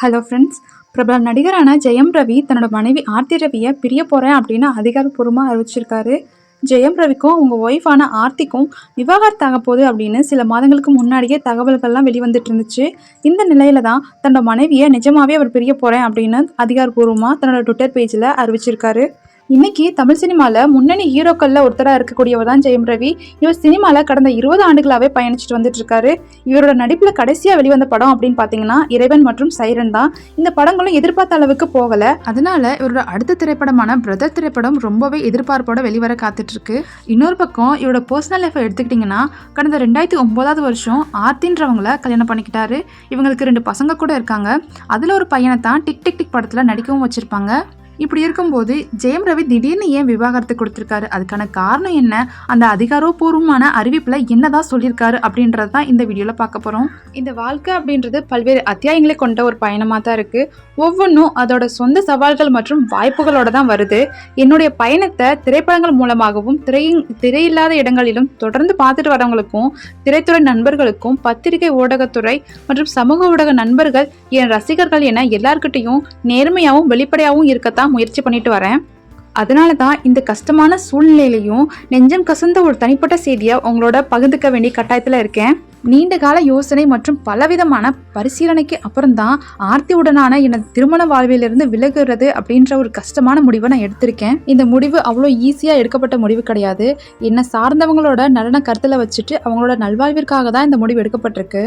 Hello friends. பிரபல நடிகரான ஜெயம் ரவி தன்னோட மனைவி ஆர்த்தி ரவியை பிரிய போகிறேன் அப்படின்னு அதிகாரப்பூர்வமாக அறிவிச்சிருக்காரு. ஜெயம் ரவிக்கும் அவங்க ஒய்ஃபான ஆர்த்திக்கும் விவாகரத்தாக போகுது அப்படின்னு சில மாதங்களுக்கு முன்னாடியே தகவல்கள்லாம் வெளிவந்துட்டு இருந்துச்சு. இந்த நிலையில தான் தன்னோட மனைவியை நிஜமாவே அவர் பிரிய போகிறேன் அப்படின்னு அதிகாரப்பூர்வமாக தன்னோட ட்விட்டர் பேஜில் அறிவிச்சிருக்காரு. இன்னைக்கு தமிழ் சினிமாவில் முன்னணி ஹீரோக்களில் ஒருத்தராக இருக்கக்கூடியவர் தான் ஜெயம் ரவி. இவர் சினிமாவில் கடந்த 20 ஆண்டுகளாகவே பயணிச்சுட்டு வந்துட்டு இருக்காரு. இவரோட நடிப்பில் கடைசியாக வெளிவந்த படம் அப்படின்னு பார்த்தீங்கன்னா இறைவன் மற்றும் சைரன் தான். இந்த படங்களும் எதிர்பார்த்த அளவுக்கு போகலை. அதனால இவரோட அடுத்த திரைப்படமான பிரதர் திரைப்படம் ரொம்பவே எதிர்பார்ப்போட வெளிவர காத்துட்டு இருக்கு. இன்னொரு பக்கம் இவரோட பர்சனல் லைஃபை எடுத்துக்கிட்டிங்கன்னா கடந்த 2009 வருஷம் ஆர்த்தின்றவங்கள கல்யாணம் பண்ணிக்கிட்டாரு. இவங்களுக்கு 2 பசங்க கூட இருக்காங்க. அதில் ஒரு பையனை தான் டிக் டிக் டிக் படத்தில் நடிக்கவும் வச்சிருப்பாங்க. இப்படி இருக்கும்போது ஜெயம் ரவி திடீர்னு ஏன் விவாகரத்து கொடுத்துருக்காரு, அதுக்கான காரணம் என்ன, அந்த அதிகாரப்பூர்வமான அறிவிப்பில் என்னதான் சொல்லியிருக்காரு அப்படின்றது தான் இந்த வீடியோவில் பார்க்க போகிறோம். இந்த வாழ்க்கை அப்படின்றது பல்வேறு அத்தியாயங்களை கொண்ட ஒரு பயணமாக தான் இருக்குது. ஒவ்வொன்றும் அதோட சொந்த சவால்கள் மற்றும் வாய்ப்புகளோட தான் வருது. என்னுடைய பயணத்தை திரைப்படங்கள் மூலமாகவும் திரையில்லாத இடங்களிலும் தொடர்ந்து பார்த்துட்டு வரவங்களுக்கும், திரைத்துறை நண்பர்களுக்கும், பத்திரிகை ஊடகத்துறை மற்றும் சமூக ஊடக நண்பர்கள், என் ரசிகர்கள் என எல்லார்கிட்டையும் நேர்மையாகவும் வெளிப்படையாகவும் இருக்கத்தான் முயற்சி பண்ணிட்டு வரேன். அதனால தான் இந்த கஷ்டமான சூழ்நிலையிலையும் நெஞ்சம் கசந்த ஒரு தனிப்பட்ட செய்தியை உங்களோட பகிர்ந்துக்க வேண்டிய கட்டாயத்தில் இருக்கேன். நீண்ட கால யோசனை மற்றும் பலவிதமான பரிசீலனைக்கு அப்புறம்தான் ஆர்த்தியுடனான எனது திருமண வாழ்விலிருந்து விலகுறது அப்படின்ற ஒரு கஷ்டமான முடிவை நான் எடுத்திருக்கேன். இந்த முடிவு அவ்வளோ ஈஸியாக எடுக்கப்பட்ட முடிவு கிடையாது. என்னை சார்ந்தவங்களோட நலனை கருத்தில் வச்சுட்டு அவங்களோட நல்வாழ்விற்காக தான் இந்த முடிவு எடுக்கப்பட்டிருக்கு.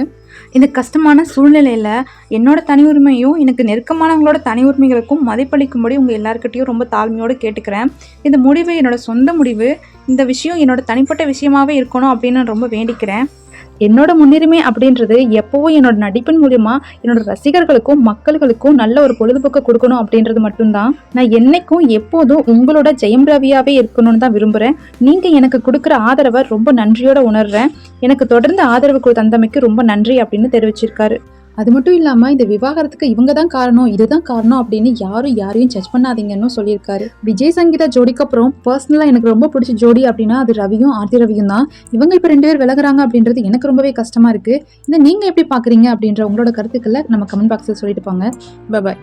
இந்த கஷ்டமான சூழ்நிலையில் என்னோட தனி உரிமையும் எனக்கு நெருக்கமானவங்களோட தனி உரிமைகளுக்கும் மதிப்பளிக்கும்படி உங்கள் எல்லாருக்கிட்டையும் ரொம்ப தாழ்மையோடு கேட்டுக்கிறேன். இந்த முடிவு என்னோட சொந்த முடிவு. இந்த விஷயம் என்னோட தனிப்பட்ட விஷயமாகவே இருக்கணும் அப்படின்னு நான் ரொம்ப வேண்டிக்கிறேன். என்னோட முன்னுரிமை அப்படின்றது எப்போவும் என்னோட நடிப்பின் மூலியமா என்னோட ரசிகர்களுக்கும் மக்களுக்கும் நல்ல ஒரு பொழுதுபோக்கு கொடுக்கணும் அப்படின்றது மட்டும்தான். நான் என்னைக்கும் எப்போதும் உங்களோட ஜெயம் ரவியாவே இருக்கணும்னு தான் விரும்புகிறேன். நீங்கள் எனக்கு கொடுக்குற ஆதரவை ரொம்ப நன்றியோட உணர்றேன். எனக்கு தொடர்ந்து ஆதரவு தந்தமைக்கு ரொம்ப நன்றி அப்படின்னு தெரிவிச்சிருக்காரு. அது மட்டும் இல்லாமல் இந்த விவாகரத்துக்கு இவங்க தான் காரணம், இதுதான் காரணம் அப்படின்னு யாரையும் ஜட்ஜ் பண்ணாதீங்கன்னு சொல்லியிருக்காரு. விஜய் சங்கீதா ஜோடிக்கு அப்புறம் பர்சனலாக எனக்கு ரொம்ப பிடிச்ச ஜோடி அப்படின்னா அது ரவியும் ஆர்த்தி ரவியும் தான். இவங்க இப்போ 2 பேர் விலகுறாங்க அப்படின்றது எனக்கு ரொம்பவே கஷ்டமாக இருக்குது. இதை நீங்கள் எப்படி பார்க்குறீங்க அப்படின்ற உங்களோட கருத்துக்களை நம்ம கமெண்ட் பாக்ஸில் சொல்லிட்டு போங்க. பாய்.